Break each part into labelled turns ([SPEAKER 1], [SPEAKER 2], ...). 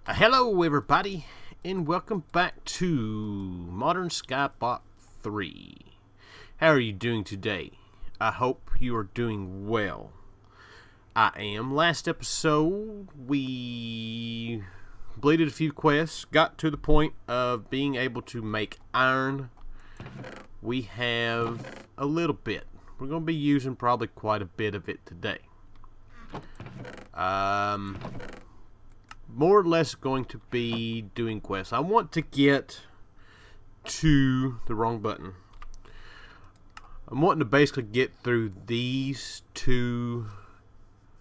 [SPEAKER 1] Hello everybody, and welcome back to Modern SkyBlock 3. How are you doing today? I hope you are doing well. I am. Last episode, we completed a few quests, got to the point of being able to make iron. We have a little bit. We're going to be using probably quite a bit of it today. More or less going to be doing quests. I want to get to the wrong button. I'm wanting to basically get through these two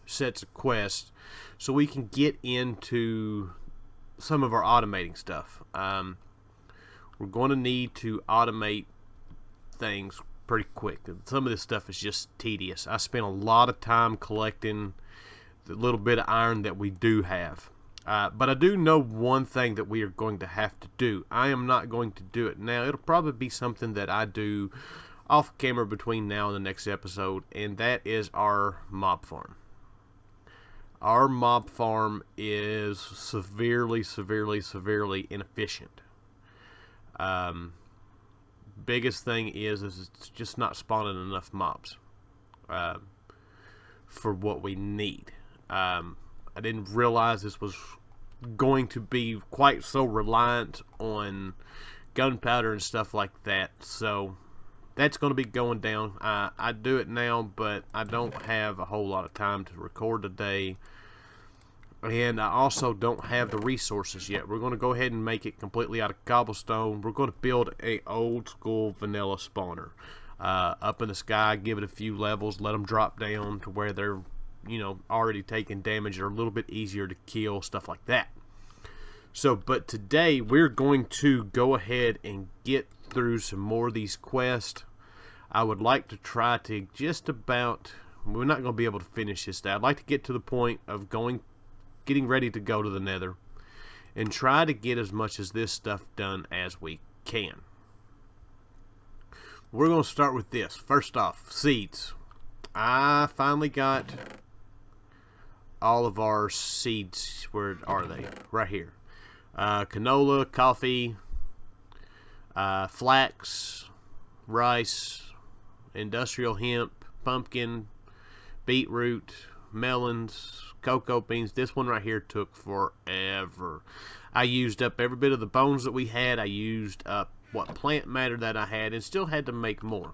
[SPEAKER 1] sets of quests so we can get into some of our automating stuff. We're going to need to automate things pretty quick. Some of this stuff is just tedious. I spent a lot of time collecting the little bit of iron that we do have. But I do know one thing that we are going to have to do. I am not going to do it now. It'll probably be something that I do off camera between now and the next episode, and that is our mob farm. Our mob farm is severely inefficient. Biggest thing is it's just not spawning enough mobs for what we need. I didn't realize this was going to be quite so reliant on gunpowder and stuff like that. So that's going to be going down. I do it now, but I don't have a whole lot of time to record today. And I also don't have the resources yet. We're going to go ahead and make it completely out of cobblestone. We're going to build a old school vanilla spawner. Up in the sky, give it a few levels, let them drop down to where they're already taking damage, are a little bit easier to kill, stuff like that. So, but today we're going to go ahead and get through some more of these quests. I would like to try to just about, we're not going to be able to finish this day. I'd like to get to the point of getting ready to go to the nether and try to get as much of this stuff done as we can. We're going to start with this. First off, seeds. I finally got all of our seeds. Where are they? Right here. Canola, coffee, flax, rice, industrial hemp, pumpkin, beetroot, melons, cocoa beans. This one right here took forever. I used up every bit of the bones that we had. I used up what plant matter that I had and still had to make more.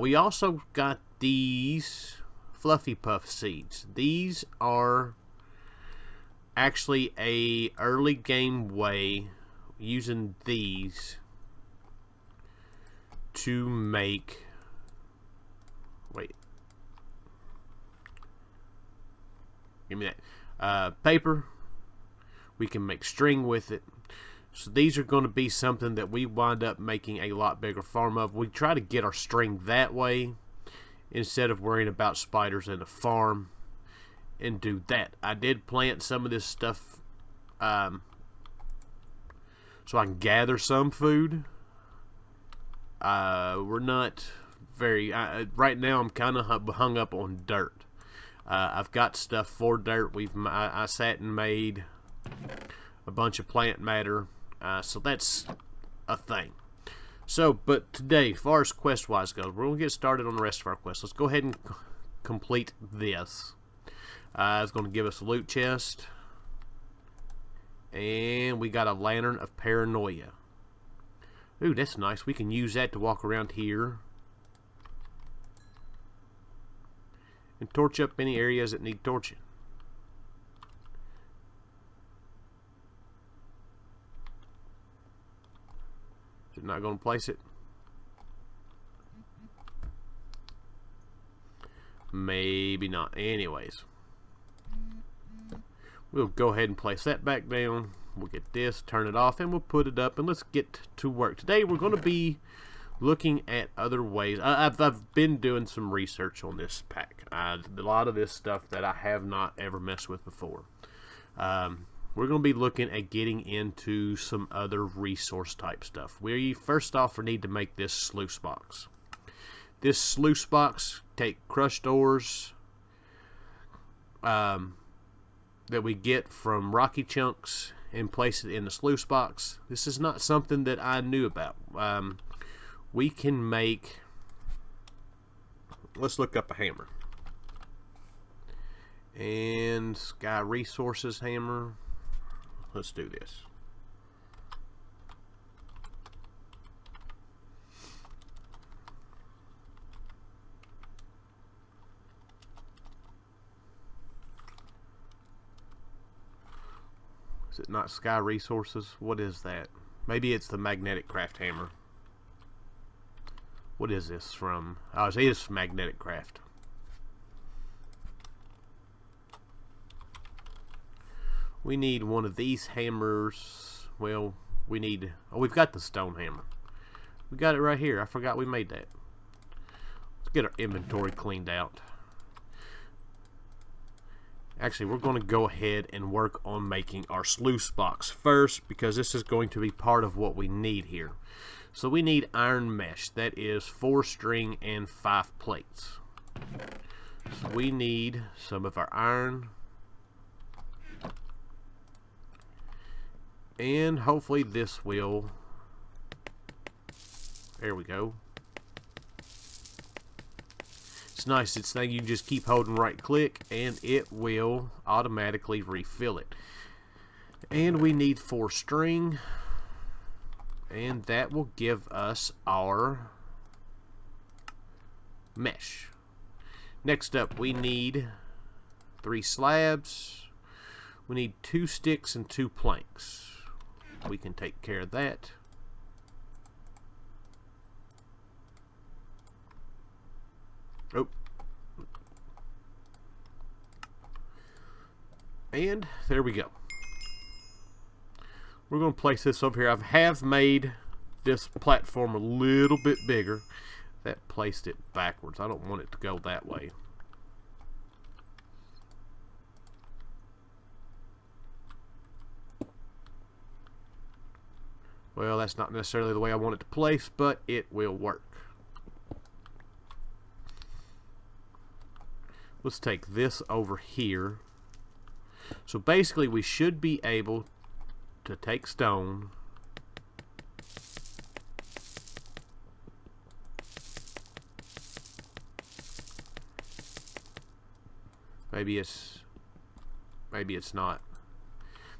[SPEAKER 1] We also got these fluffy puff seeds. These are actually a early game way using these to make give me that paper. We can make string with it. So these are going to be something that we wind up making a lot bigger farm of. We try to get our string that way instead of worrying about spiders in the farm and do that. I did plant some of this stuff so I can gather some food. We're not very right now. I'm kind of hung up on dirt. I've got stuff for dirt. I sat and made a bunch of plant matter, so that's a thing. So, but today, as far as quest-wise goes, we're going to get started on the rest of our quests. Let's go ahead and complete this. It's going to give us a loot chest. And we got a lantern of paranoia. Ooh, that's nice. We can use that to walk around here and torch up any areas that need torching. Is it not going to place it? Maybe not. Anyways, we'll go ahead and place that back down. We'll get this, turn it off, and we'll put it up, and let's get to work. Today we're going to be looking at other ways. I've been doing some research on this pack. A lot of this stuff that I have not ever messed with before. We're going to be looking at getting into some other resource type stuff. We first off need to make this sluice box. This sluice box take crushed ores that we get from rocky chunks and place it in the sluice box. This is not something that I knew about. We can make, let's look up a hammer. And Sky Resources hammer. Let's do this. Is it not Sky Resources? What is that? Maybe it's the Magnetic Craft hammer. What is this from? Oh, it is Magnetic Craft. We need one of these hammers. Well, we need... Oh, we've got the stone hammer. We got it right here. I forgot we made that. Let's get our inventory cleaned out. Actually, we're going to go ahead and work on making our sluice box first, because this is going to be part of what we need here. So we need iron mesh. That is 4 string and 5 plates. So we need some of our iron. And hopefully this will... There we go. It's nice. It's thing you just keep holding right click and it will automatically refill it. And we need 4 string, and that will give us our mesh. Next up, we need 3 slabs. We need 2 sticks and 2 planks. We can take care of that. Oh. And there we go. We're going to place this over here. I have made this platform a little bit bigger. That placed it backwards. I don't want it to go that way. Well, that's not necessarily the way I want it to place, but it will work. Let's take this over here. So basically we should be able to take stone, maybe it's not,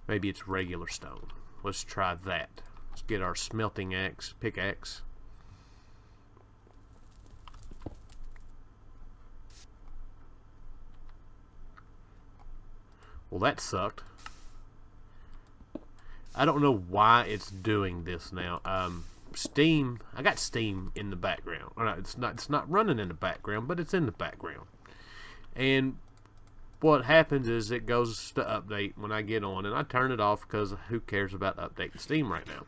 [SPEAKER 1] maybe it's regular stone. Let's try that. Let's get our smelting pickaxe. Well, that sucked. I don't know why it's doing this now. Steam, I got Steam in the background. It's not running in the background, but it's in the background. And what happens is it goes to update when I get on, and I turn it off because who cares about updating Steam right now?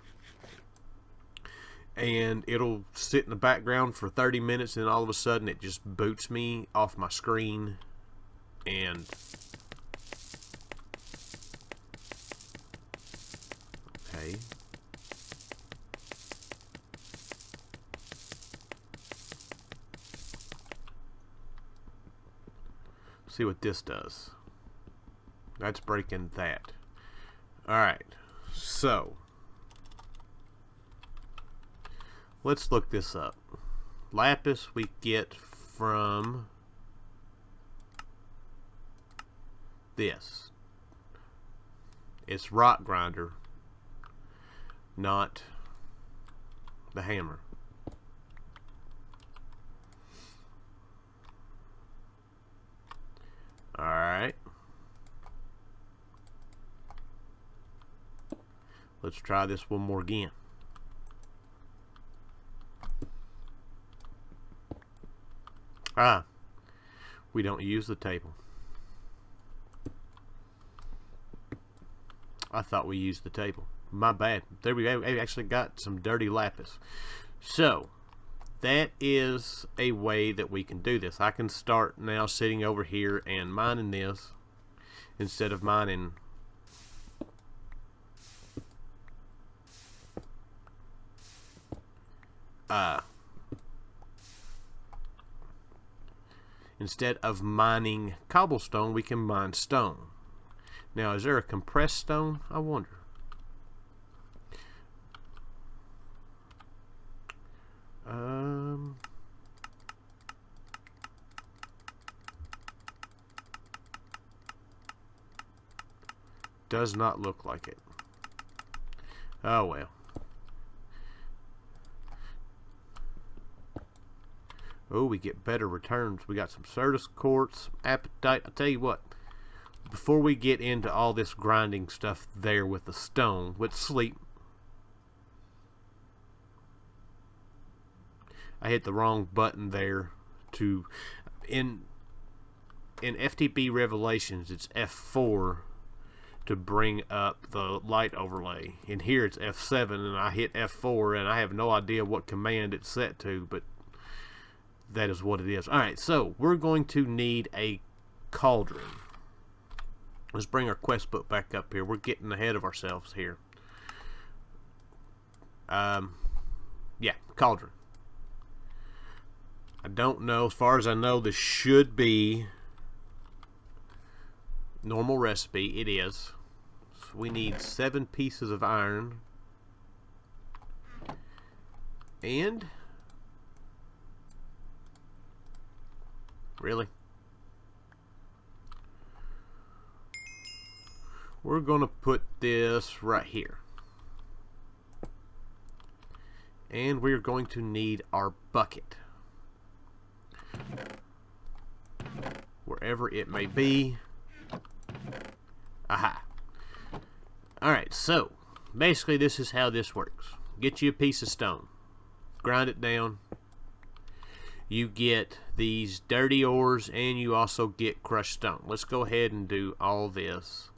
[SPEAKER 1] And it'll sit in the background for 30 minutes, and all of a sudden it just boots me off my screen, and okay. See what this does. That's breaking that. Alright, so let's look this up. Lapis we get from this. It's rock grinder, not the hammer. Alright. Let's try this one more again. We don't use the table. I thought we used the table. My bad. There we go. We actually got some dirty lapis. So that is a way that we can do this. I can start now sitting over here and mining this instead of mining cobblestone, we can mine stone. Now, is there a compressed stone? I wonder. Does not look like it. Oh well. Oh, we get better returns. We got some Certus quartz, apatite. I'll tell you what. Before we get into all this grinding stuff there with the stone, with sleep. I hit the wrong button there to in FTP Revelations it's F4 to bring up the light overlay. In here it's F7 and I hit F4 and I have no idea what command it's set to, but that is what it is. Alright, so we're going to need a cauldron. Let's bring our quest book back up here. We're getting ahead of ourselves here. Yeah, cauldron. I don't know. As far as I know, this should be normal recipe. It is. So we need 7 pieces of iron. And really? We're going to put this right here. And we're going to need our bucket. Wherever it may be. Aha. Alright, so basically this is how this works. Get you a piece of stone. Grind it down. You get these dirty ores and you also get crushed stone. Let's go ahead and do all this.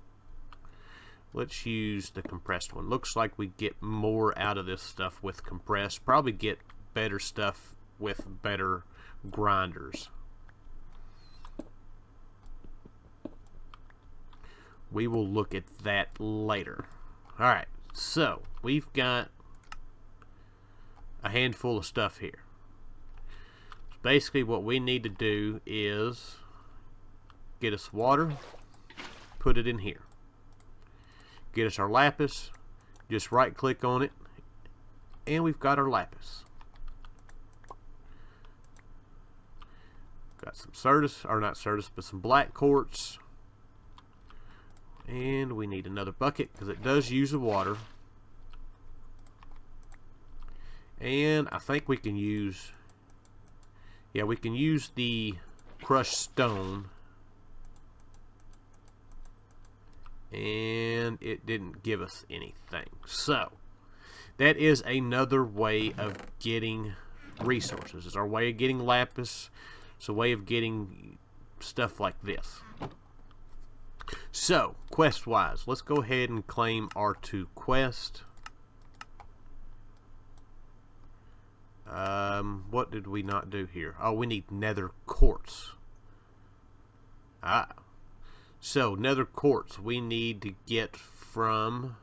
[SPEAKER 1] Let's use the compressed one. Looks like we get more out of this stuff with compressed. Probably get better stuff with better grinders. We will look at that later. Alright, so we've got a handful of stuff here. So basically what we need to do is get us water, put it in here. Get us our lapis, just right click on it, and we've got our lapis. Got some Certus, or not Certus, but some black quartz. And we need another bucket because it does use the water. And I think we can use, yeah, we can use the crushed stone. And it didn't give us anything. So that is another way of getting resources. It's our way of getting lapis. It's a way of getting stuff like this. So quest wise, let's go ahead and claim our 2 quest. What did we not do here? Oh, we need nether quartz. So, nether quartz we need to get from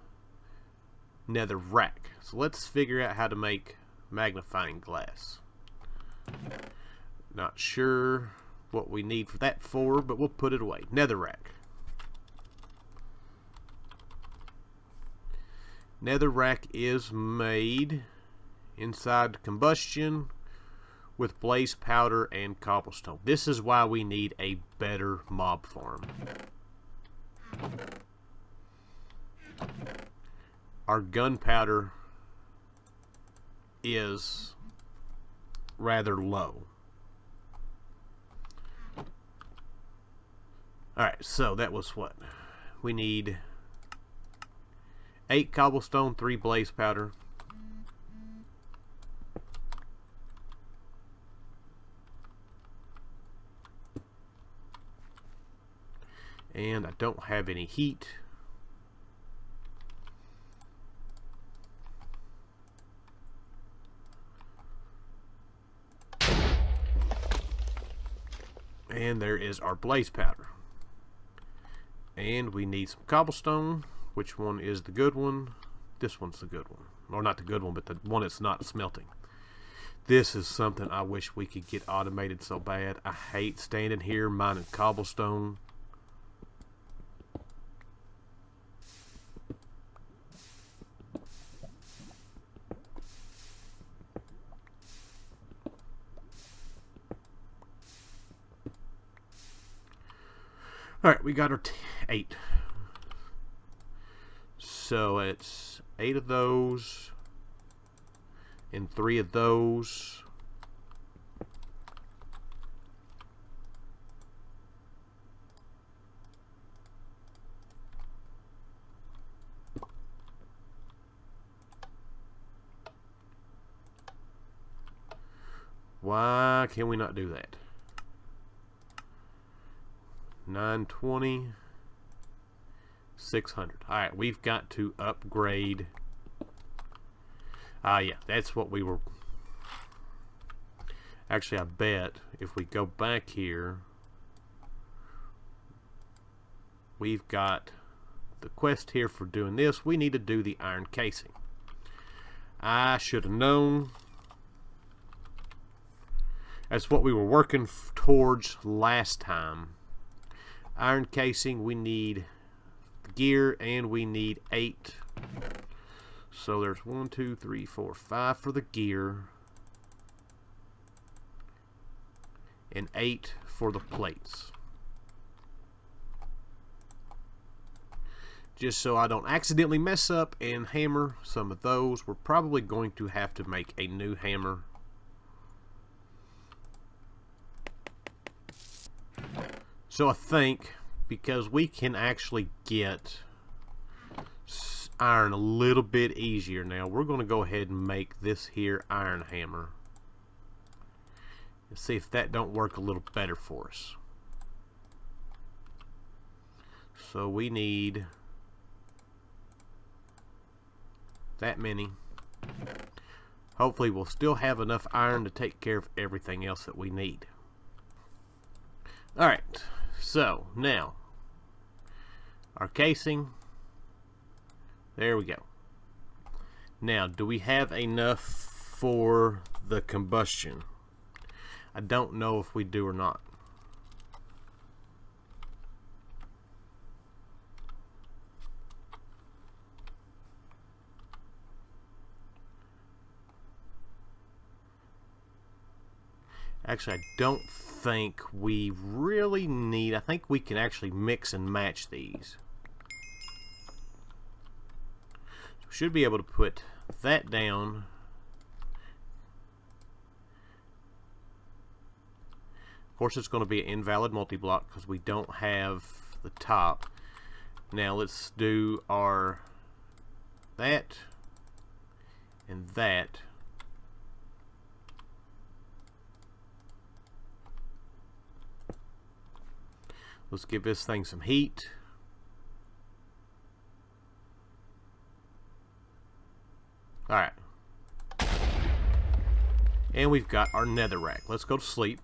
[SPEAKER 1] nether rack. So let's figure out how to make magnifying glass. Not sure what we need for that for, but we'll put it away. Nether rack. Nether rack is made inside combustion with blaze powder and cobblestone. This is why we need a better mob farm. Our gunpowder is rather low. Alright, so that was what? We need 8 cobblestone, 3 blaze powder. And I don't have any heat. And there is our blaze powder. And we need some cobblestone. Which one is the good one? This one's the good one. Or not the good one, but the one that's not smelting. This is something I wish we could get automated so bad. I hate standing here mining cobblestone. Alright, we got our 8. So it's 8 of those and 3 of those. Why can we not do that? 920, 600. Alright, we've got to upgrade. Yeah, that's what we were. Actually, I bet if we go back here, we've got the quest here for doing this. We need to do the iron casing. I should have known. That's what we were working towards last time. Iron casing, we need gear, and we need 8. So there's 1, 2, 3, 4, 5 for the gear, and 8 for the plates. Just so I don't accidentally mess up and hammer some of those, we're probably going to have to make a new hammer. So I think, because we can actually get iron a little bit easier now, we're going to go ahead and make this here iron hammer. Let's see if that don't work a little better for us. So we need that many. Hopefully we'll still have enough iron to take care of everything else that we need. Alright, so now our casing, there we go. Now, do we have enough for the combustion? I don't know if we do or not. Actually, I don't think we really need. I think we can actually mix and match these. So we should be able to put that down. Of course, it's going to be an invalid multi-block because we don't have the top. Now let's do our that and that. Let's give this thing some heat. Alright. And we've got our netherrack. Let's go to sleep.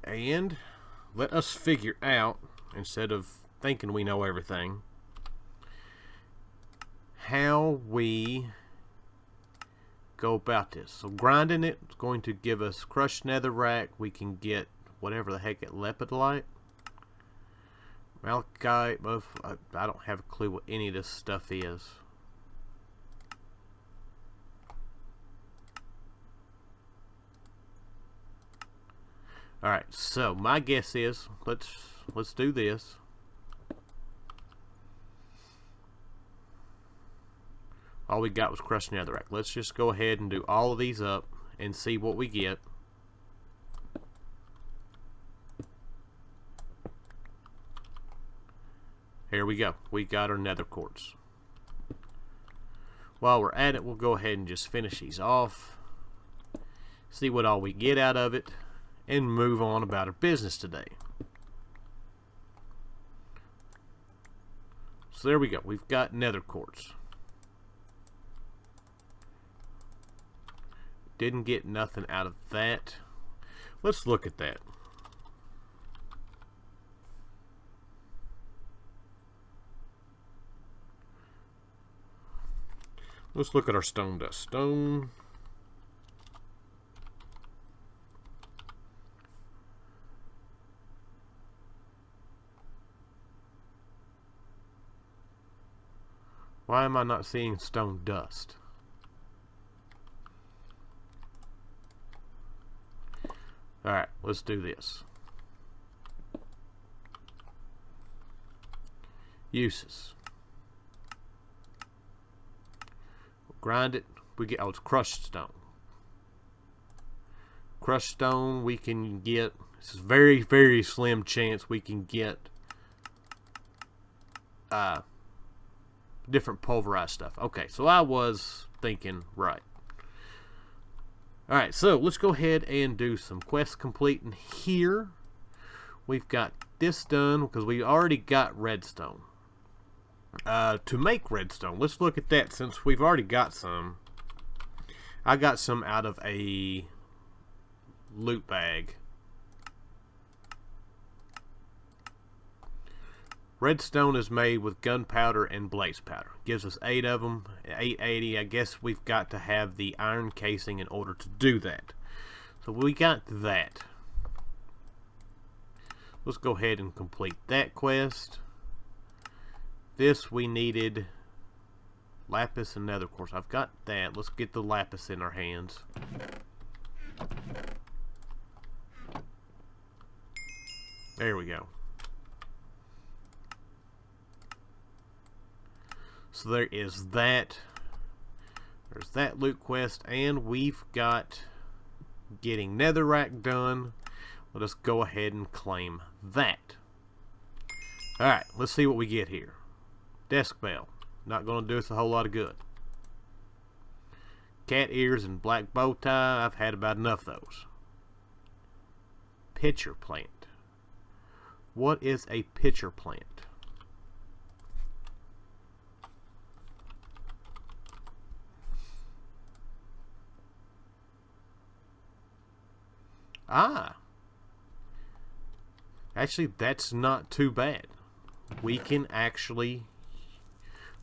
[SPEAKER 1] And let us figure out, instead of thinking we know everything, how we go about this. So grinding it is going to give us crushed netherrack. We can get whatever the heck it lepidolite, malachite. I don't have a clue what any of this stuff is. Alright, so my guess is let's do this. All we got was crushed netherrack. Let's just go ahead and do all of these up and see what we get. Here we go. We got our nether quartz. While we're at it, we'll go ahead and just finish these off. See what all we get out of it. And move on about our business today. So there we go. We've got nether quartz. Didn't get nothing out of that. Let's look at that. Let's look at our stone dust. Stone. Why am I not seeing stone dust? Alright, let's do this. Uses. Grind it. We get, oh, it's crushed stone. Crushed stone we can get. This is very, very slim chance we can get different pulverized stuff. Okay, so I was thinking right. Alright, so let's go ahead and do some quests completing here. We've got this done because we already got redstone. To make redstone, let's look at that since we've already got some. I got some out of a loot bag. Redstone is made with gunpowder and blaze powder. Gives us 8 of them, 880. I guess we've got to have the iron casing in order to do that. So we got that. Let's go ahead and complete that quest. This we needed lapis and nether quartz. I've got that. Let's get the lapis in our hands. There we go. So there is that. There's that loot quest, and we've got getting netherrack done. Let us go ahead and claim that. Alright, let's see what we get here. Desk bell. Not going to do us a whole lot of good. Cat ears and black bow tie. I've had about enough of those. Pitcher plant. What is a pitcher plant? Ah. Actually, that's not too bad. We can actually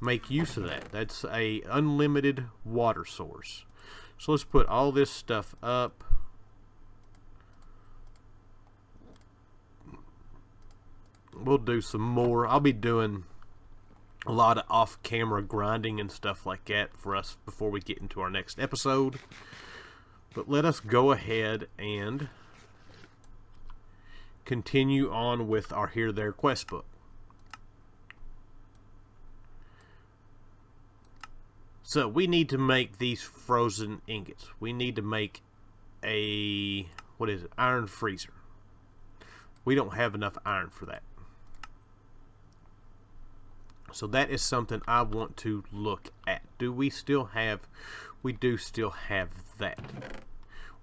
[SPEAKER 1] make use of that. That's a unlimited water source. So let's put all this stuff up. We'll do some more. I'll be doing a lot of off-camera grinding and stuff like that for us before we get into our next episode. But let us go ahead and continue on with our Here There quest book. So we need to make these frozen ingots. We need to make a, what is it, iron freezer. We don't have enough iron for that. So that is something I want to look at. Do we still have, we do still have that.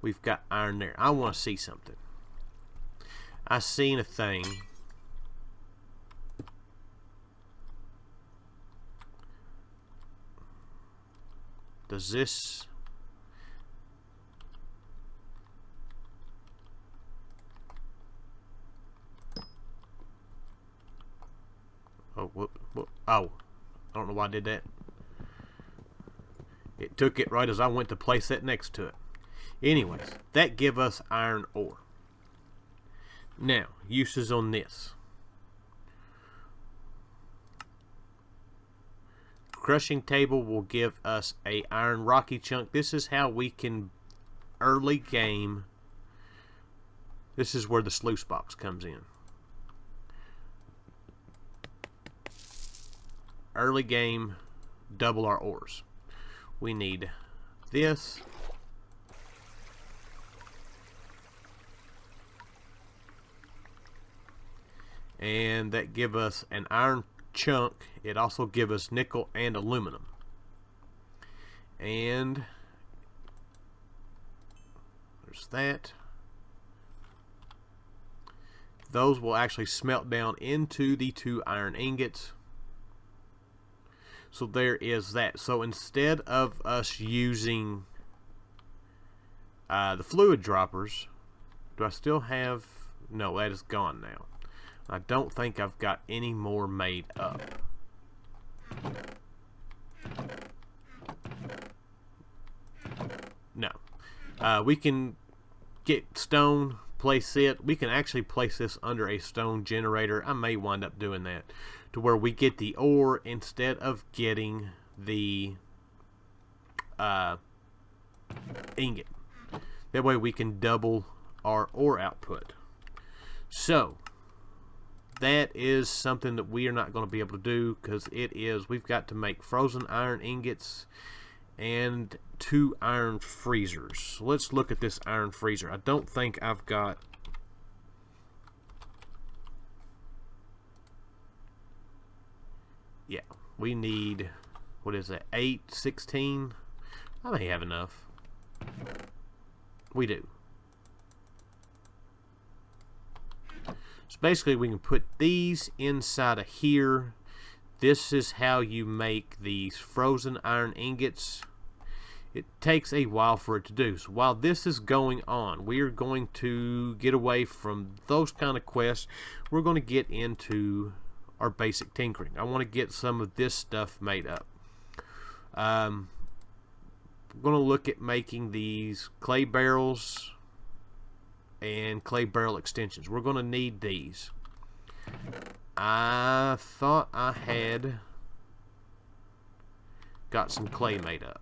[SPEAKER 1] We've got iron there. I want to see something. I seen a thing. Does this... Oh, whoop. Oh, I don't know why I did that. It took it right as I went to place it next to it. Anyways, that give us iron ore. Now, uses on this. Crushing table will give us a iron rocky chunk. This is how we can early game. This is where the sluice box comes in. Early game, double our ores. We need this. And that give us an iron chunk. It also give us nickel and aluminum. And there's that. Those will actually smelt down into the 2 iron ingots. So there is that. So instead of us using the fluid droppers, do I still have... No, that is gone now. I don't think I've got any more made up. No. We can get stone, place it. We can actually place this under a stone generator. I may wind up doing that, to where we get the ore instead of getting the ingot. That way we can double our ore output. So that is something that we are not going to be able to do, because we've got to make frozen iron ingots and 2 iron freezers. So let's look at this iron freezer. I don't think I've got... Yeah, we need, what is that, 8, 16? I may have enough. We do. So basically we can put these inside of here. This is how you make these frozen iron ingots. It takes a while for it to do. So while this is going on, we are going to get away from those kind of quests. We're going to get into our basic tinkering. I want to get some of this stuff made up. We're going to look at making these clay barrels and clay barrel extensions. We're going to need these. I thought I had got some clay made up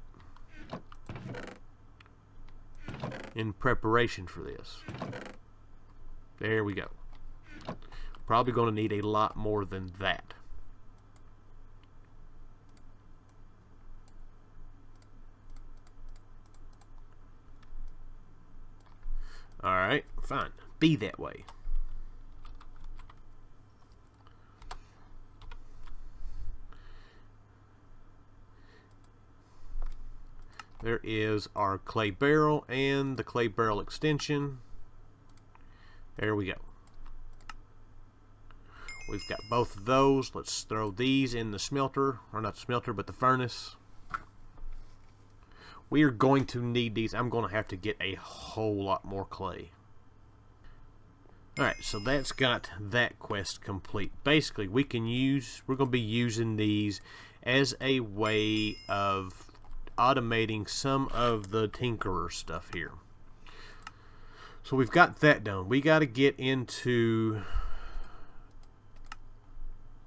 [SPEAKER 1] in preparation for this. There we go. Probably going to need a lot more than that. Alright, fine. Be that way. There is our clay barrel and the clay barrel extension. There we go. We've got both of those. Let's throw these in the smelter, or not the smelter, but the furnace. We are going to need these. I'm going to have to get a whole lot more clay. Alright, so that's got that quest complete. Basically, we're going to be using these as a way of automating some of the tinkerer stuff here. So we've got that done. We got to get into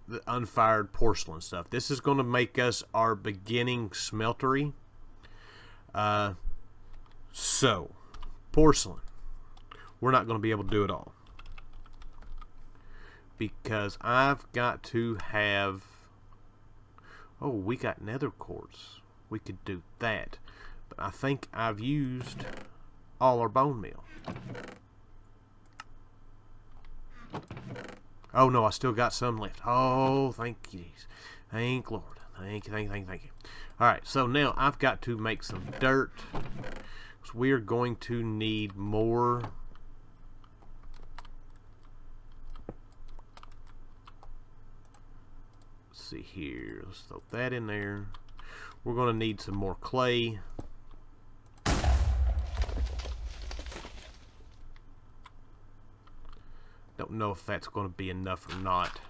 [SPEAKER 1] the unfired porcelain stuff. This is going to make us our beginning smeltery. So porcelain, we're not going to be able to do it all, because I've got to have, oh, we got nether quartz. We could do that, but I think I've used all our bone meal. Oh no, I still got some left. Oh, thank you. Thank Lord. Thank you. Alright, so now I've got to make some dirt. So we're going to need more. Let's see here. Let's throw that in there. We're going to need some more clay. Don't know if that's going to be enough or not.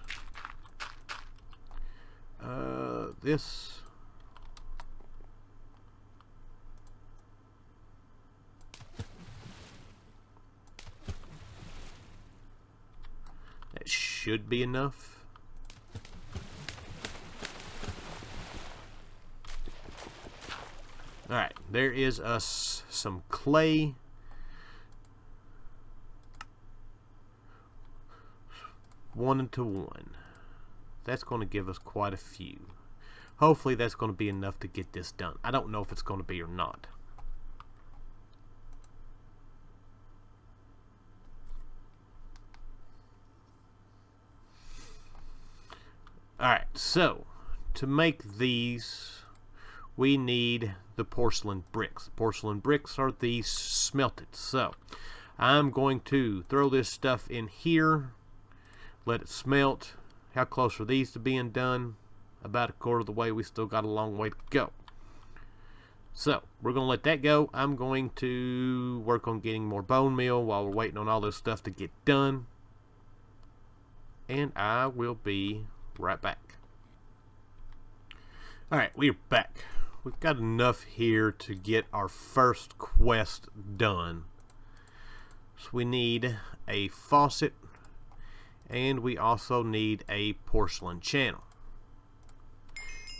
[SPEAKER 1] This... that should be enough. Alright, there is us some clay. One to one. That's going to give us quite a few. Hopefully that's going to be enough to get this done. I don't know if it's going to be or not. Alright, so to make these, we need the porcelain bricks. Porcelain bricks are these smelted. So I'm going to throw this stuff in here, let it smelt. How close are these to being done? About a quarter of the way. We still got a long way to go. So we're going to let that go. I'm going to work on getting more bone meal while we're waiting on all this stuff to get done. And I will be right back. Alright, we're back. We've got enough here to get our first quest done. So we need a faucet, and we also need a porcelain channel.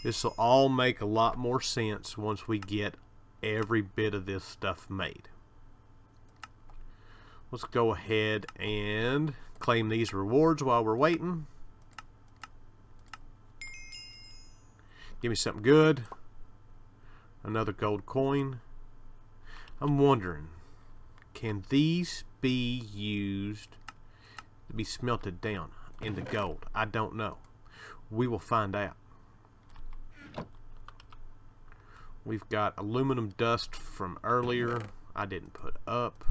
[SPEAKER 1] This will all make a lot more sense once we get every bit of this stuff made. Let's go ahead and claim these rewards while we're waiting. Give me something good. Another gold coin. I'm wondering, can these be used to be smelted down into gold? I don't know. We will find out. We've got aluminum dust from earlier. I didn't put up.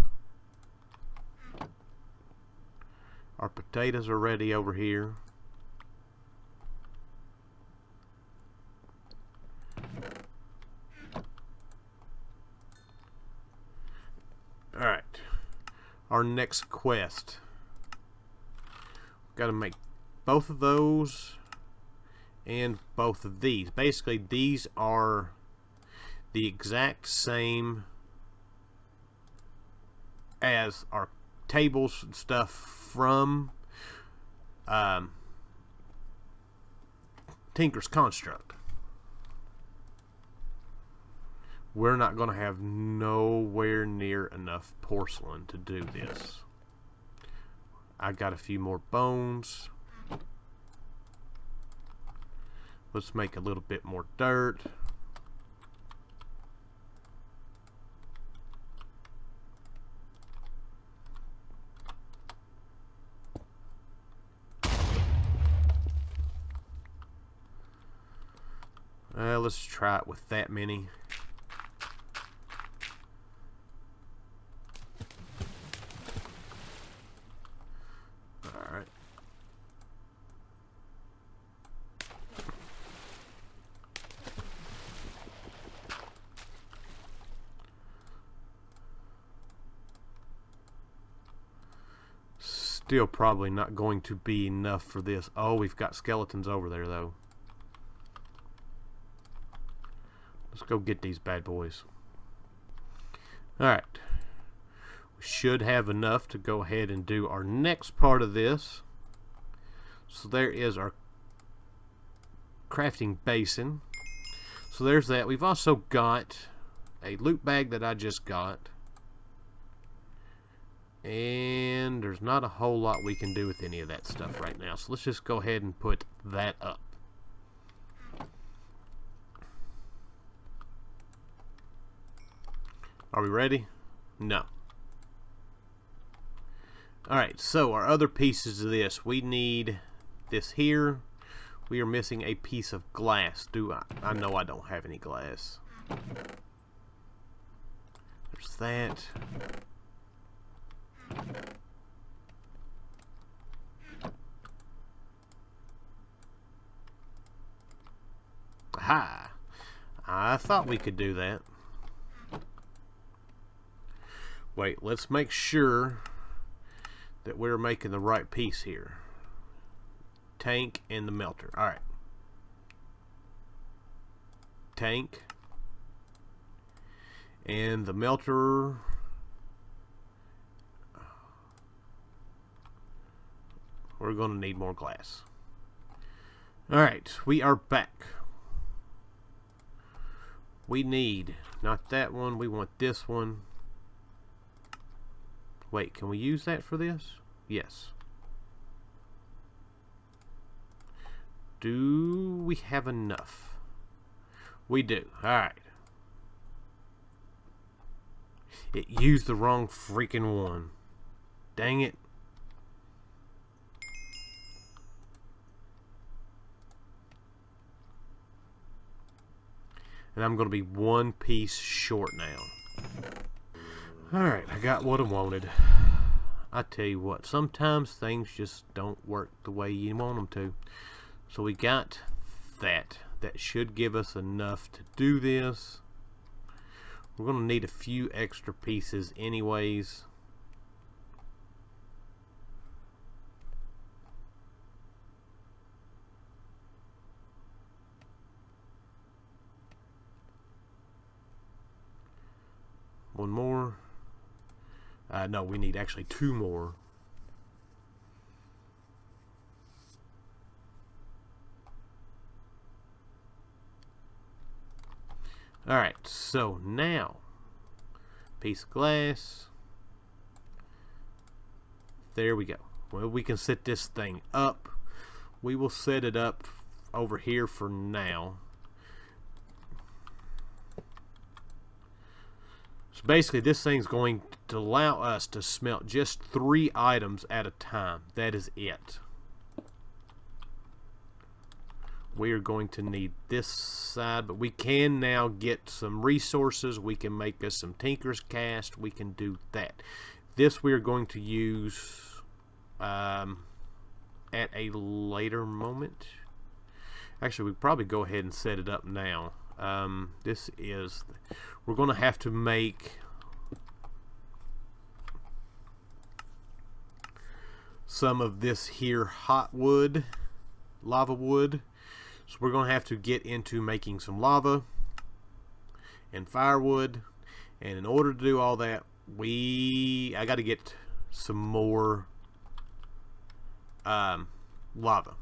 [SPEAKER 1] Our potatoes are ready over here. Alright. Our next quest. Got to make both of those and both of these. Basically, these are the exact same as our tables and stuff from Tinker's Construct. We're not going to have nowhere near enough porcelain to do this. I got a few more bones. Let's make a little bit more dirt. Let's try it with that many. Alright. Still probably not going to be enough for this. Oh, we've got skeletons over there though. Let's go get these bad boys. Alright. We should have enough to go ahead and do our next part of this. So there is our crafting basin. So there's that. We've also got a loot bag that I just got. And there's not a whole lot we can do with any of that stuff right now. So let's just go ahead and put that up. Are we ready? No. Alright, so our other pieces of this. We need this here. We are missing a piece of glass. I know I don't have any glass. There's that. Aha! I thought we could do that. Wait, let's make sure that we're making the right piece here. Tank and the melter. Alright. Tank. And the melter. We're going to need more glass. Alright, we are back. We need, not that one, we want this one. Wait, can we use that for this? Yes. Do we have enough? We do. Alright. It used the wrong freaking one. Dang it. And I'm going to be one piece short now. Alright, I got what I wanted. I tell you what, sometimes things just don't work the way you want them to. So we got that. That should give us enough to do this. We're going to need a few extra pieces anyways. One more. No, we need actually two more. Alright, so now, piece of glass, There we go. Well, we can set this thing up. We will set it up over here for now. So basically this thing's going to allow us to smelt just 3 items at a time. That is it. We are going to need this side, but we can now get some resources. We can make us some Tinker's Cast. We can do that. This we are going to use at a later moment. Actually, we probably go ahead and set it up now. We're going to have to make some of this here hot wood, lava wood. So we're going to have to get into making some lava and firewood. And in order to do all that, I got to get some more lava.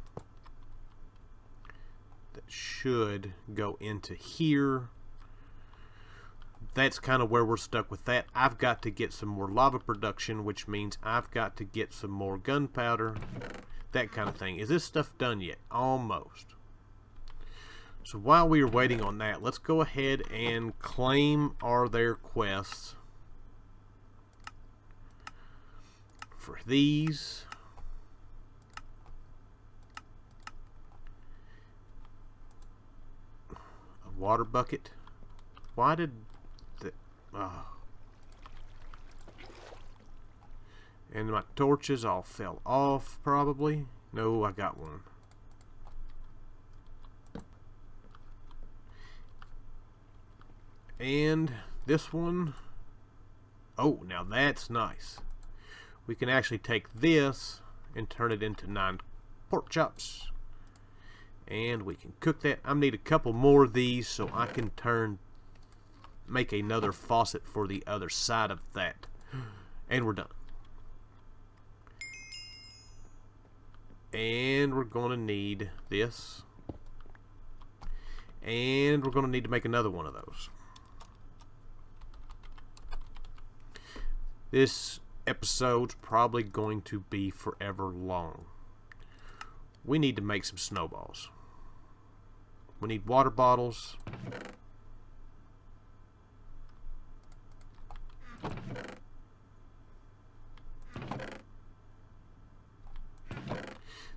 [SPEAKER 1] That should go into here. That's kind of where we're stuck with that. I've got to get some more lava production, which means I've got to get some more gunpowder, that kind of thing. Is this stuff done yet? Almost. So while we are waiting on that, let's go ahead and claim their quests for these. A water bucket. Why did the... Oh. And my torches all fell off, probably. No, I got one. And this one, oh, now that's nice. We can actually take this and turn it into 9 pork chops, and we can cook that. I need a couple more of these so I can make another faucet for the other side of that, and we're done. And we're going to need this, and we're going to need to make another one of those. This episode's probably going to be forever long. We need to make some snowballs. We need water bottles.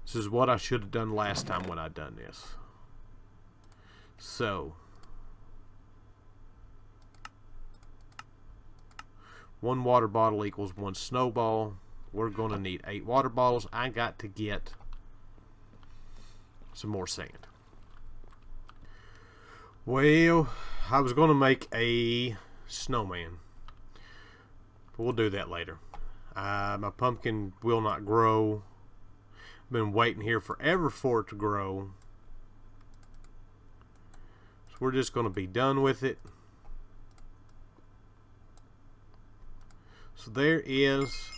[SPEAKER 1] This is what I should have done last time when I done this. So 1 water bottle equals 1 snowball. We're going to need 8 water bottles. I got to get some more sand. Well, I was going to make a snowman, but we'll do that later. My pumpkin will not grow. I've been waiting here forever for it to grow. So we're just going to be done with it. So there is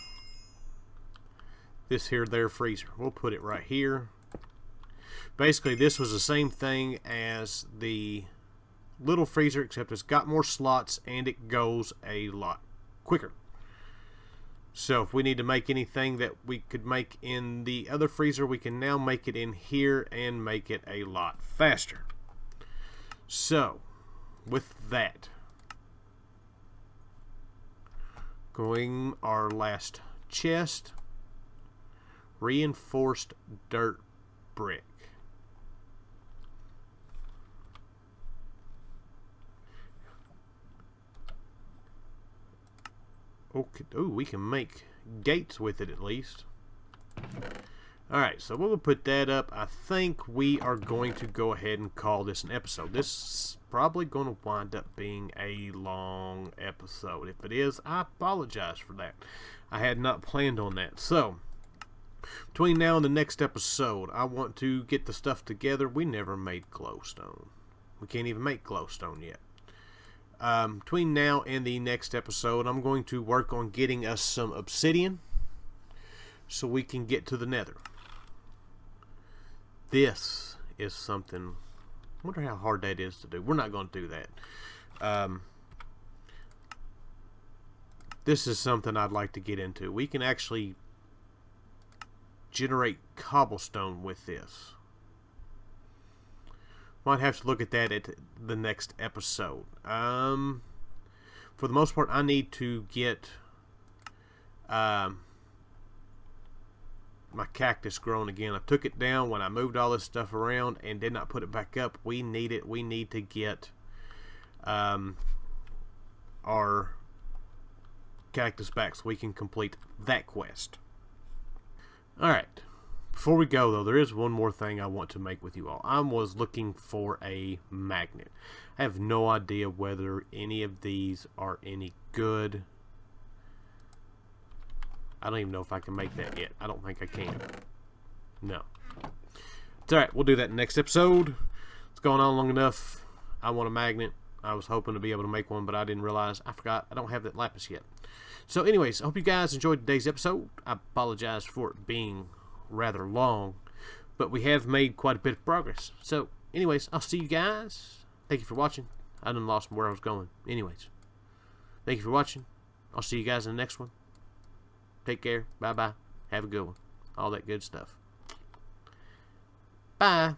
[SPEAKER 1] this here their freezer. We'll put it right here. Basically this was the same thing as the little freezer, except it's got more slots and it goes a lot quicker. So if we need to make anything that we could make in the other freezer, we can now make it in here and make it a lot faster. So with that, going our last chest, reinforced dirt brick. Okay, oh, we can make gates with it at least. Alright, so we'll put that up. I think we are going to go ahead and call this an episode. This is probably going to wind up being a long episode. If it is, I apologize for that. I had not planned on that. So, between now and the next episode, I want to get the stuff together. We never made glowstone. We can't even make glowstone yet. Between now and the next episode, I'm going to work on getting us some obsidian so we can get to the nether. This is something, I wonder how hard that is to do. We're not going to do that. This is something I'd like to get into. We can actually generate cobblestone with this. Might have to look at that at the next episode. For the most part, I need to get my cactus growing again. I took it down when I moved all this stuff around and did not put it back up. We need it. We need to get our cactus back so we can complete that quest. Alright. Before we go, though, there is one more thing I want to make with you all. I was looking for a magnet. I have no idea whether any of these are any good. I don't even know if I can make that yet. I don't think I can. No. It's alright. We'll do that next episode. It's going on long enough. I want a magnet. I was hoping to be able to make one, but I didn't realize. I forgot. I don't have that lapis yet. So anyways, I hope you guys enjoyed today's episode. I apologize for it being rather long, but we have made quite a bit of progress. So anyways, I'll see you guys. Thank you for watching. I done lost where I was going. Anyways, thank you for watching. I'll see you guys in the next one. Take care. Bye bye. Have a good one. All that good stuff. Bye.